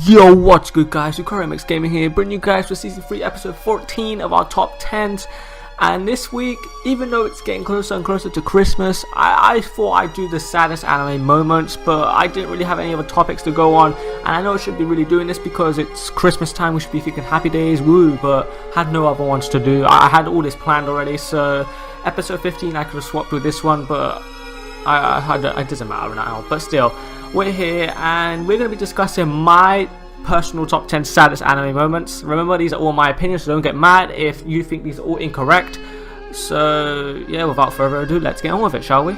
Yo, what's good guys, Gurren Gaming here, bringing you guys for season 3 episode 14 of our top 10s. And this week, even though it's getting closer and closer to Christmas, I thought I'd do the saddest anime moments, but I didn't really have any other topics to go on. And I know I should be really doing this because it's Christmas time, we should be thinking happy days, woo, but had no other ones to do. I had all this planned already, so episode 15 I could have swapped with this one, but it doesn't matter now. But still, we're here and we're going to be discussing my personal top 10 saddest anime moments. Remember, these are all my opinions, so don't get mad if you think these are all incorrect. So yeah, without further ado, let's get on with it, shall we?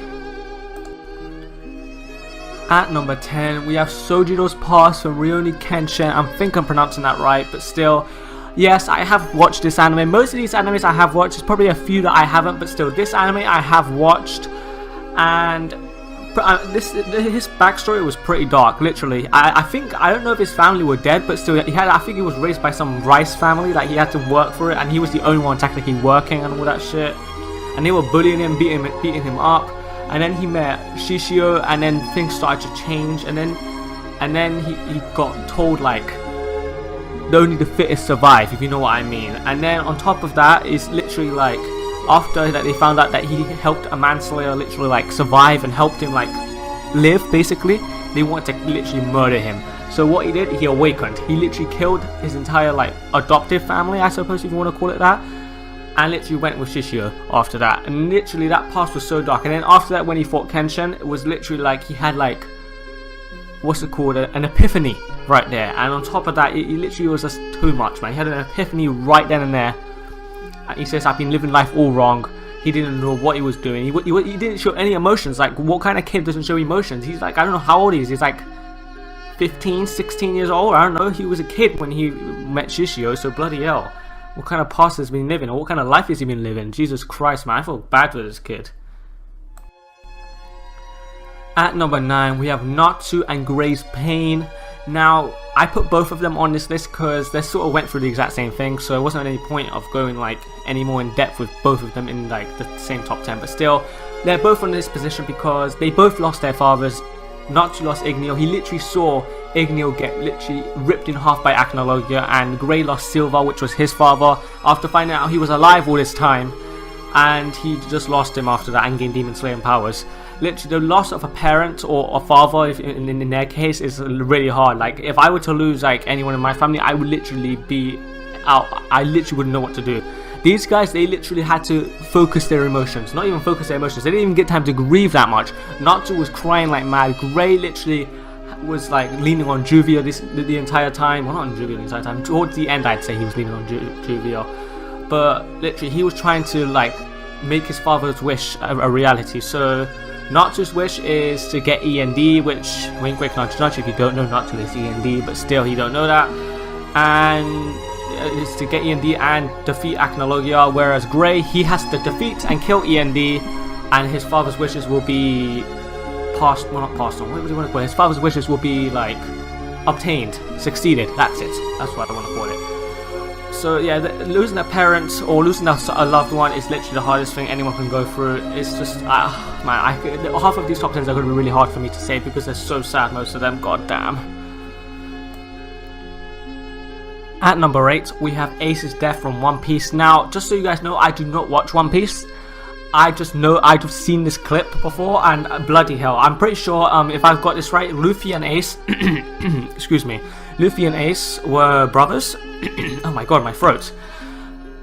At number 10, we have Sojiro's Past from Rurouni Kenshin. I think I'm pronouncing that right, but still, yes, I have watched this anime. Most of these animes I have watched, there's probably a few that I haven't, but still, this anime I have watched. And his backstory was pretty dark, literally. I don't know if his family were dead, but still, I think he was raised by some rice family, like he had to work for it, and he was the only one technically working and all that shit. And they were bullying him, beating him up. And then he met Shishio, and then things started to change, and then he got told, like, only the fittest survive, if you know what I mean. And then on top of that is literally like, after that they found out that he helped a manslayer literally like survive and helped him like live, basically they wanted to literally murder him. So what he did, he awakened, he literally killed his entire like adoptive family, I suppose if you want to call it that, and literally went with Shishio after that. And literally that past was so dark. And then after that, when he fought Kenshin, it was literally like he had like, what's it called, an epiphany right there. And on top of that, it literally was just too much, man. He had an epiphany right then and there. He says, I've been living life all wrong. He didn't know what he was doing. He didn't show any emotions. Like, what kind of kid doesn't show emotions? He's like, I don't know how old he is. He's like 15, 16 years old. I don't know. He was a kid when he met Shishio, so bloody hell. What kind of past has he been living? Or what kind of life has he been living? Jesus Christ, man. I feel bad for this kid. At number 9, we have Natsu and Grey's Pain. Now, I put both of them on this list because they sort of went through the exact same thing, so it wasn't any point of going like any more in depth with both of them in like the same top 10. But still, they're both in this position because they both lost their fathers. Natsu lost Igneo. He literally saw Igneo get literally ripped in half by Acnologia, and Grey lost Silva, which was his father, after finding out he was alive all this time, and he just lost him after that and gained Demon Slaying powers. Literally, the loss of a parent or a father, if in their case, is really hard. Like, if I were to lose like anyone in my family, I would literally be out. I literally wouldn't know what to do. These guys, they literally had to focus their emotions. Not even focus their emotions. They didn't even get time to grieve that much. Natsu was crying like mad. Grey literally was like leaning on Juvia the entire time. Well, not on Juvia the entire time. Towards the end, I'd say he was leaning on Juvia. But literally, he was trying to like make his father's wish a reality. So Natsu's wish is to get END, which, wink wink nudge nudge, if you don't know, Natsu is END, but still you don't know that. And it's to get END and defeat Acnologia, whereas Grey, he has to defeat and kill END, and his father's wishes will be passed, well, not passed on, what do you want to call it? His father's wishes will be like obtained, succeeded, that's it, that's what I want to call it. So yeah, losing a parent or losing a loved one is literally the hardest thing anyone can go through. It's just, man, half of these top 10s are going to be really hard for me to say because they're so sad, most of them, god damn. At number 8, we have Ace's death from One Piece. Now, just so you guys know, I do not watch One Piece. I just know, I've seen this clip before, and bloody hell, I'm pretty sure, if I've got this right, Luffy and Ace, excuse me, Luffy and Ace were brothers. Oh my god, my throat.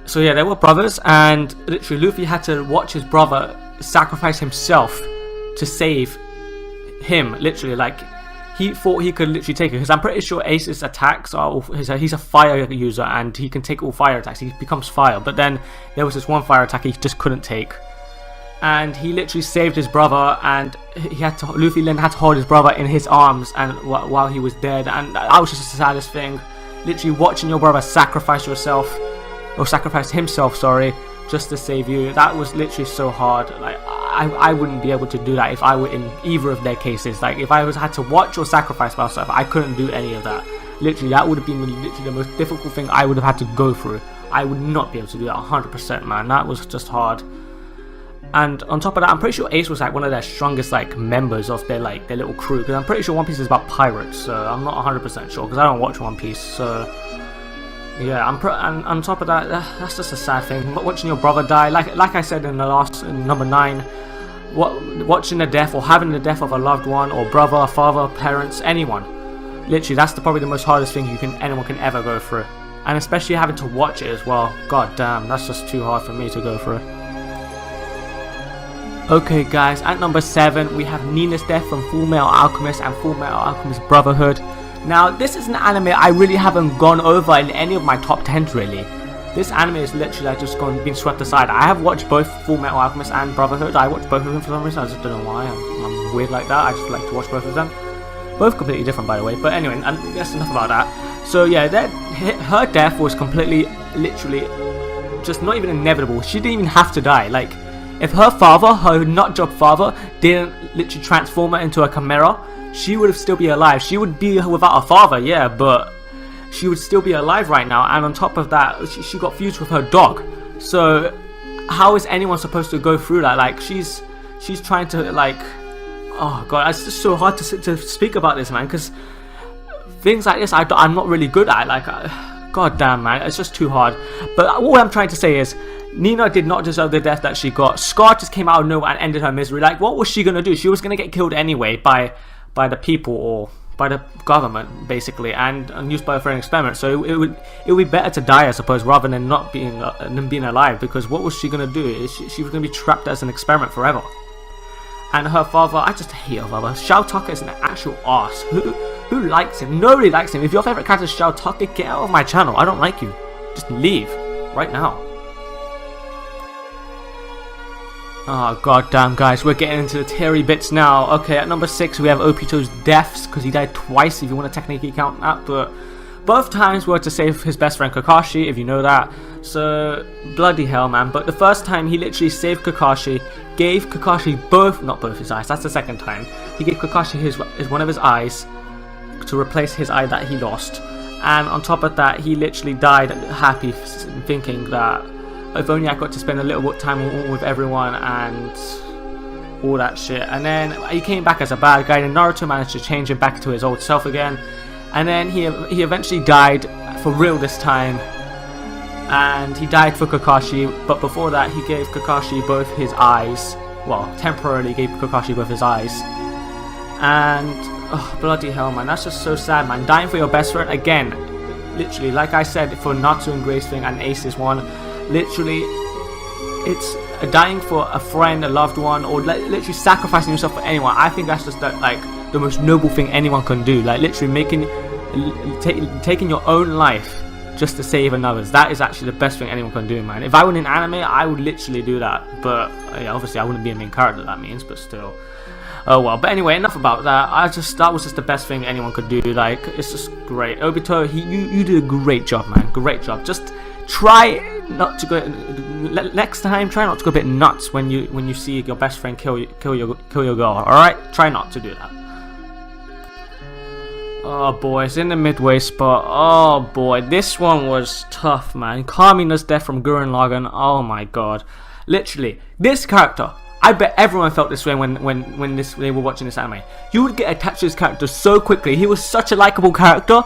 So yeah, they were brothers, and literally Luffy had to watch his brother sacrifice himself to save him, literally. Like, he thought he could literally take it, because I'm pretty sure Ace's attacks are, he's a fire user, and he can take all fire attacks, he becomes fire, but then there was this one fire attack he just couldn't take. And he literally saved his brother, and Luffy then had to hold his brother in his arms and while he was dead, and that was just the saddest thing. Literally watching your brother sacrifice himself, sorry, just to save you. That was literally so hard. Like, I wouldn't be able to do that if I were in either of their cases. Like, if I had to watch or sacrifice myself, I couldn't do any of that. Literally, that would have been literally the most difficult thing I would have had to go through. I would not be able to do that 100%, man. That was just hard. And on top of that, I'm pretty sure Ace was like one of their strongest like members of their little crew, because I'm pretty sure One Piece is about pirates, so I'm not 100% sure because I don't watch One Piece. So yeah, and on top of that, that's just a sad thing. Watching your brother die, like I said in the last in number 9, watching the death or having the death of a loved one or brother, father, parents, anyone. Literally, that's probably the most hardest thing anyone can ever go through, and especially having to watch it as well. God damn, that's just too hard for me to go through. Okay guys, at number 7 we have Nina's death from Full Metal Alchemist and Full Metal Alchemist Brotherhood. Now this is an anime I really haven't gone over in any of my top 10s really. This anime is literally been swept aside. I have watched both Full Metal Alchemist and Brotherhood. I watched both of them for some reason, I just don't know why. I'm weird like that, I just like to watch both of them. Both completely different by the way, but anyway, that's enough about that. So yeah, her death was completely, literally, just not even inevitable. She didn't even have to die. Like, if her father, her nut-job father, didn't literally transform her into a chimera, she would still be alive. She would be without a father, yeah, but she would still be alive right now. And on top of that, she got fused with her dog. So how is anyone supposed to go through that? Like, she's trying to, like, oh god, it's just so hard to speak about this, man, because things like this I'm not really good at. Like, god damn, man, it's just too hard. But all I'm trying to say is, Nina did not deserve the death that she got. Scar just came out of nowhere and ended her misery. Like, what was she gonna do? She was gonna get killed anyway by the people or by the government, basically, and used by for an experiment. So it would be better to die, I suppose, rather than not being alive. Because what was she gonna do? She was gonna be trapped as an experiment forever. And her father, I just hate her father. Shao Tucker is an actual ass. Who likes him? Nobody likes him. If your favorite character is Shao Tucker, get out of my channel. I don't like you. Just leave right now. Oh god damn, guys, we're getting into the teary bits now. Okay, at number 6 we have Obito's deaths, because he died twice if you want to technically count that, but both times were to save his best friend Kakashi, if you know that. So bloody hell, man. But the first time he literally saved Kakashi, gave Kakashi not both his eyes, that's the second time. He gave Kakashi one of his eyes to replace his eye that he lost. And on top of that, he literally died happy, thinking that if only I got to spend a little bit of time with everyone and all that shit. And then he came back as a bad guy, and Naruto managed to change him back to his old self again. And then he eventually died for real this time, and he died for Kakashi. But before that, he gave Kakashi both his eyes. Well, temporarily gave Kakashi both his eyes. And oh, bloody hell, man, that's just so sad, man. Dying for your best friend again. Literally, like I said, for Natsu and Grey's thing and Ace's one. Literally, it's dying for a friend, a loved one, or literally sacrificing yourself for anyone. I think that's just like the most noble thing anyone can do. Like, literally taking your own life just to save another's. That is actually the best thing anyone can do, man. If I were in anime, I would literally do that. But yeah, obviously I wouldn't be a main character, that means, but still. Oh well. But anyway, enough about that. That was just the best thing anyone could do. Like, it's just great. Obito, you did a great job, man. Great job. Just try not to go next time. Try not to go a bit nuts when you see your best friend kill your girl. All right, try not to do that. Oh boy, it's in the midway spot. Oh boy, this one was tough, man. Kamina's death from Gurren Lagann. Oh my god, literally, this character. I bet everyone felt this way when they were watching this anime. You would get attached to this character so quickly. He was such a likable character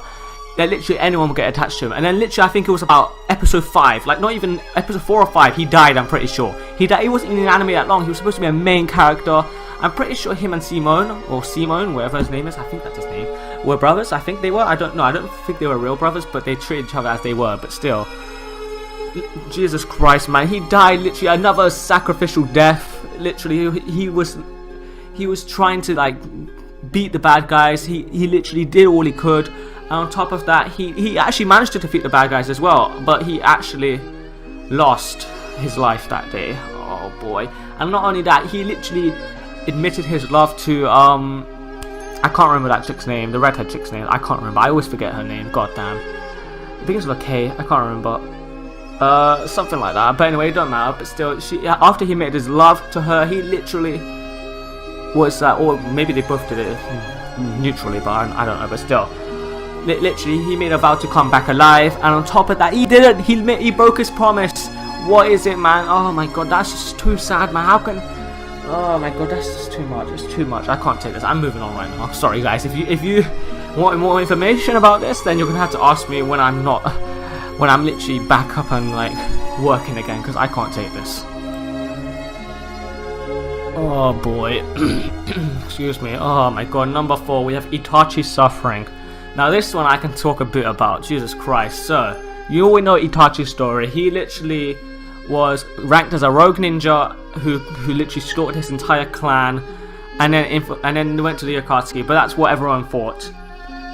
that literally anyone would get attached to him. And then literally, I think it was about episode 5, like not even episode 4 or 5, he died, I'm pretty sure. He wasn't in the anime that long, he was supposed to be a main character. I'm pretty sure him and Simone, whatever his name is, I think that's his name, were brothers. I think they were, I don't know, I don't think they were real brothers, but they treated each other as they were, but still. Jesus Christ, man, he died literally another sacrificial death. Literally, he was trying to like beat the bad guys. He literally did all he could. And on top of that, he actually managed to defeat the bad guys as well, but he actually lost his life that day. Oh boy. And not only that, he literally admitted his love to I can't remember that chick's name, the redhead chick's name. I can't remember, I always forget her name, god damn. I think it's with a K, I can't remember. Something like that, but anyway, it don't matter. But still, after he made his love to her, he literally was or maybe they both did it neutrally, but I don't know, but still, literally he made a vow to come back alive. And on top of that, he didn't. He broke his promise What is it, man? Oh my god, that's just too sad, man. How can... Oh my god, that's just too much. It's too much. I can't take this. I'm moving on right now. Sorry, guys. If you want more information about this, then you're gonna have to ask me when I'm not... When I'm literally back up and, like, working again, because I can't take this. Oh boy. Excuse me. Oh my god. Number 4, we have Itachi Suffering. Now this one I can talk a bit about. Jesus Christ. So, you all know Itachi's story. He literally was ranked as a rogue ninja who literally slaughtered his entire clan, and then went to the Akatsuki. But that's what everyone thought.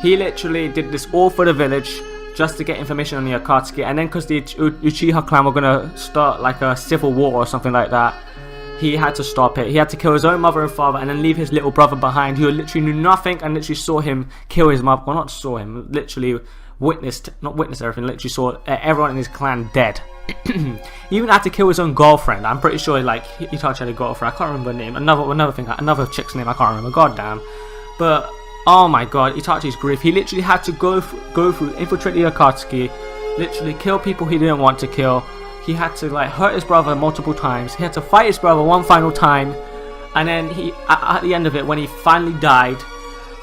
He literally did this all for the village, just to get information on the Akatsuki, and then because the Uchiha clan were gonna start like a civil war or something like that, he had to stop it. He had to kill his own mother and father, and then leave his little brother behind, who literally knew nothing, and literally saw him kill his mother. Well, not saw him, literally not witnessed everything. Literally saw everyone in his clan dead. He even had to kill his own girlfriend. I'm pretty sure like Itachi had a girlfriend. I can't remember her name. Another chick's name. I can't remember. God damn. But oh my god, Itachi's grief. He literally had to go through, infiltrate the Akatsuki, literally kill people he didn't want to kill. He had to like hurt his brother multiple times. He had to fight his brother one final time, and then he, at the end of it, when he finally died,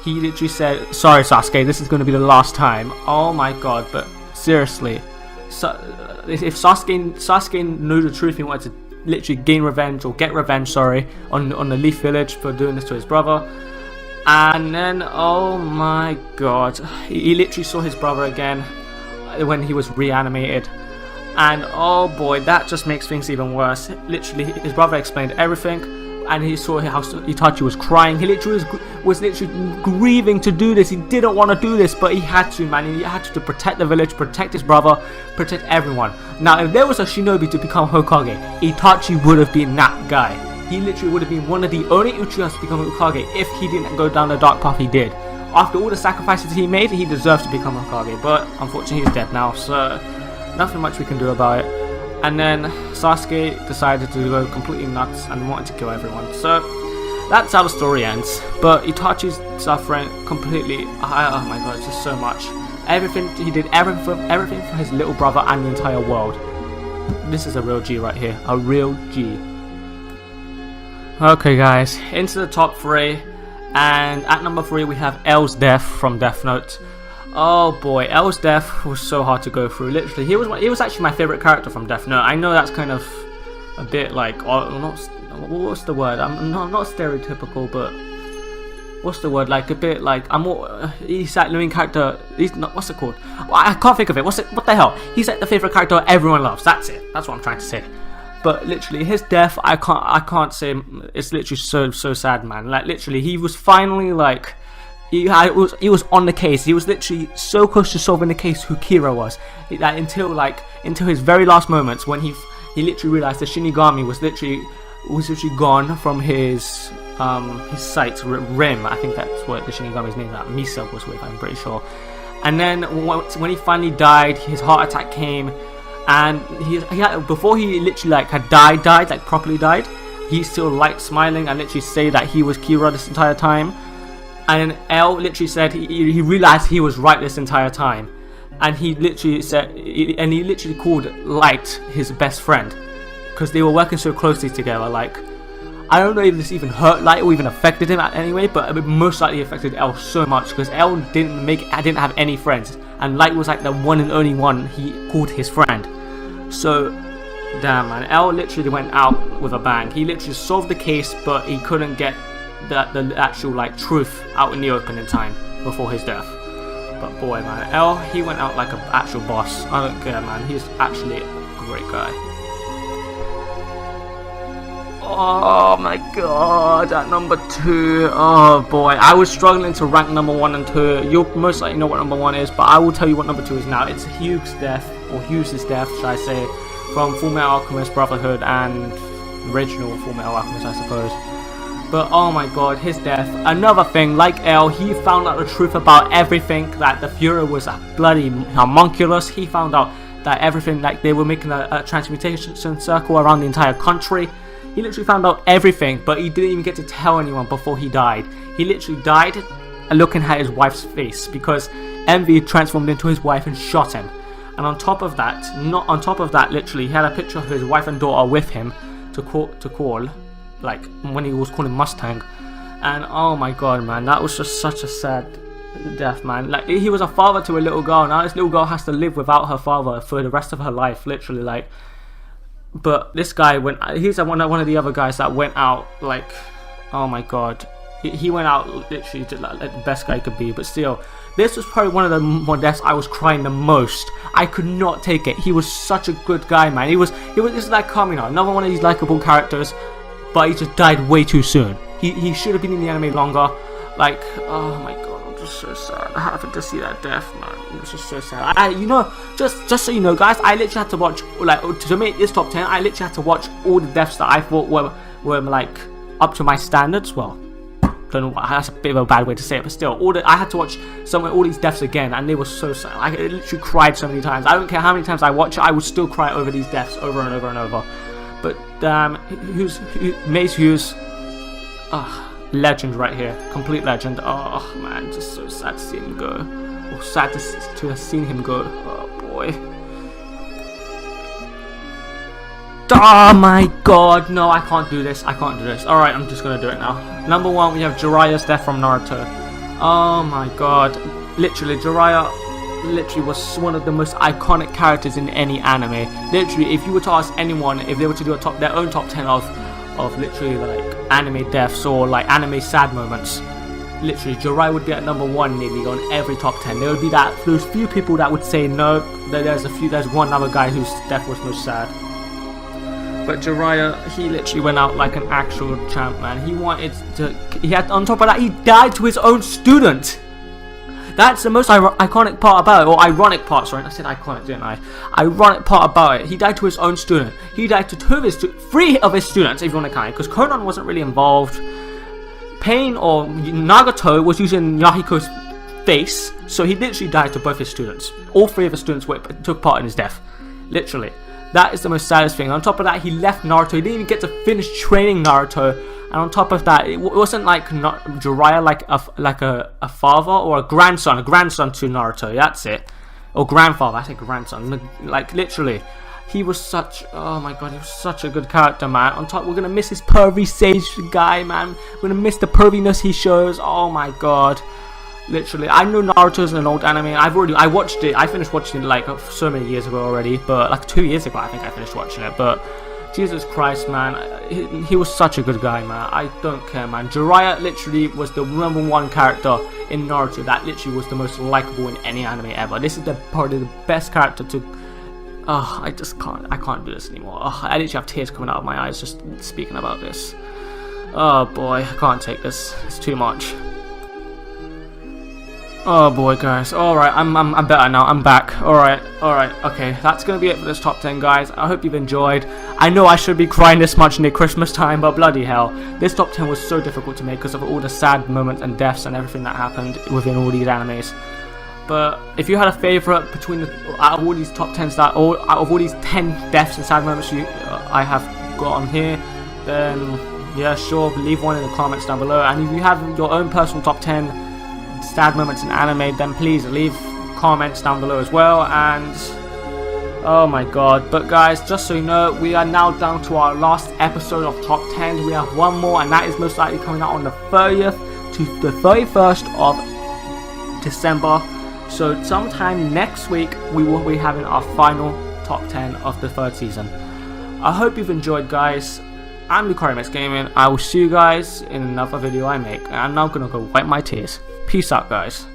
he literally said, "Sorry, Sasuke, this is going to be the last time." Oh my god, but seriously, if Sasuke knew the truth, he wanted to literally gain revenge or get revenge, on the Leaf Village for doing this to his brother. And then, oh my god, he literally saw his brother again when he was reanimated. And oh boy, that just makes things even worse. Literally, his brother explained everything, and he saw how Itachi was crying. He literally was literally grieving to do this. He didn't want to do this, but he had to, man. He had to protect the village, protect his brother, protect everyone. Now, if there was a shinobi to become Hokage, Itachi would have been that guy. He literally would have been one of the only Uchihas to become Hokage if he didn't go down the dark path he did. After all the sacrifices he made, he deserves to become Hokage, but unfortunately he's dead now, so nothing much we can do about it. And then Sasuke decided to go completely nuts and wanted to kill everyone. So that's how the story ends. But Itachi's suffering completely. Oh my god, it's just so much. Everything he did, everything for his little brother and the entire world. This is a real G right here, a real G. Okay, guys, into the top 3, and at number 3 we have L's death from Death Note. Oh boy, L's death was so hard to go through. Literally, he was actually my favorite character from Death Note. I know that's kind of a bit like, what's the word? I'm not stereotypical, but what's the word? Like a bit like he's that main character. He's not. What's it called? I can't think of it. What the hell? He's like the favorite character everyone loves. That's it. That's what I'm trying to say. But literally, his death, I can't say. It's literally so sad, man. Like literally, he was finally like. He was on the case. He was literally so close to solving the case who Kira was. Until his very last moments when he literally realized the Shinigami was literally gone from his sight. Rim, I think that's what the Shinigami's name that Misa was with. I'm pretty sure. And then when he finally died, his heart attack came, and he had, before he literally had died, properly died, he still smiling and literally say that he was Kira this entire time. And then L literally said he realized he was right this entire time, and he literally called Light his best friend, because they were working so closely together. Like, I don't know if this even hurt Light or even affected him anyway, but it most likely affected L so much because L didn't have any friends, and Light was like the one and only one he called his friend. So damn, man, L literally went out with a bang. He literally solved the case, but he couldn't get the actual truth out in the open in time before his death. But boy, man, L, he went out like an actual boss. I don't care, man. He's actually a great guy. Oh my god, at number 2. Oh boy, I was struggling to rank number 1 and 2. You'll most likely know what number 1 is, but I will tell you what number 2 is now. It's Hugh's death, or Hughes' death, should I say, from Fullmetal Alchemist Brotherhood and original Fullmetal Alchemist, I suppose. But oh my god, his death. Another thing, like L, he found out the truth about everything, that the Führer was a bloody homunculus. He found out that everything, they were making a transmutation circle around the entire country. He literally found out everything, but he didn't even get to tell anyone before he died. He literally died looking at his wife's face, because envy transformed into his wife and shot him. And on top of that, literally, he had a picture of his wife and daughter with him to call, like when he was calling Mustang. And oh my god, man, that was just such a sad death, man. Like, he was a father to a little girl. Now this little girl has to live without her father for the rest of her life, literally. Like, but this guy he's one of the other guys that went out, like, oh my god, he went out literally like the best guy could be. But still, this was probably one of the more deaths I was crying the most. I could not take it. He was such a good guy, man. He was this is like Kamina, another one of these likable characters, but he just died way too soon. He should have been in the anime longer. Like, oh my god, I'm just so sad. I happened to see that death, man. It was just so sad. Just so you know, guys, I literally had to watch, like, to make this top 10, I literally had to watch all the deaths that I thought were like up to my standards. Well, don't know why, that's a bit of a bad way to say it, but still, I had to watch all these deaths again, and they were so sad. I literally cried so many times. I don't care how many times I watch it, I would still cry over these deaths over and over and over. But Mace Hughes, legend right here, complete legend. Oh man, just so sad to see him go, or sad to have seen him go. Oh boy. Oh my god, no, I can't do this. Alright, I'm just gonna do it now. Number 1, we have Jiraiya's death from Naruto. Oh my god. Literally, Jiraiya was one of the most iconic characters in any anime. Literally, if you were to ask anyone if they were to do their own top 10 of literally like anime deaths or like anime sad moments, literally Jiraiya would be at number 1 nearly on every top 10. There would be those few people that would say no. There's one other guy whose death was most sad. But Jiraiya, he literally went out like an actual champ, man. On top of that, he died to his own student. That's the most iconic part about it, or ironic part, sorry, I said iconic, didn't I? Ironic part about it, he died to his own student. He died to 3 of his students, if you want to count it, because Conan wasn't really involved. Pain or Nagato was using Yahiko's face, so he literally died to both his students. All 3 of his students took part in his death, literally. That is the most saddest thing. On top of that, he left Naruto. He didn't even get to finish training Naruto. And on top of that, it wasn't like Jiraiya like a father or a grandson to Naruto. That's it. Or grandfather. I say grandson. Like, literally, he was such. Oh my god, he was such a good character, man. On top, we're gonna miss his pervy sage guy, man. We're gonna miss the perviness he shows. Oh my god. Literally, I know Naruto's an old anime. I watched it. I finished watching it like so many years ago already, but like 2 years ago I think I finished watching it. But Jesus Christ, man, he was such a good guy, man. I don't care, man. Jiraiya literally was the number 1 character in Naruto that literally was the most likable in any anime ever. This is probably the best character to. I just can't. I can't do this anymore. I literally have tears coming out of my eyes just speaking about this. Oh boy, I can't take this. It's too much. Oh boy, guys. Alright, I'm better now. I'm back. Alright. Okay, that's gonna be it for this top 10, guys. I hope you've enjoyed. I know I should be crying this much near Christmas time, but bloody hell. This top 10 was so difficult to make because of all the sad moments and deaths and everything that happened within all these animes. But if you had a favourite between out of all these top 10s, out of all these 10 deaths and sad moments I have got on here, then yeah, sure, leave one in the comments down below. And if you have your own personal top 10 sad moments in anime, then please leave comments down below as well. And oh my god, but guys, just so you know, we are now down to our last episode of top 10. We have one more, and that is most likely coming out on the 30th to the 31st of December. So sometime next week we will be having our final top 10 of the 3rd season. I hope you've enjoyed, guys. I'm Lucarimex Gaming. I will see you guys in another video I make. And I'm now gonna go wipe my tears. Peace out, guys.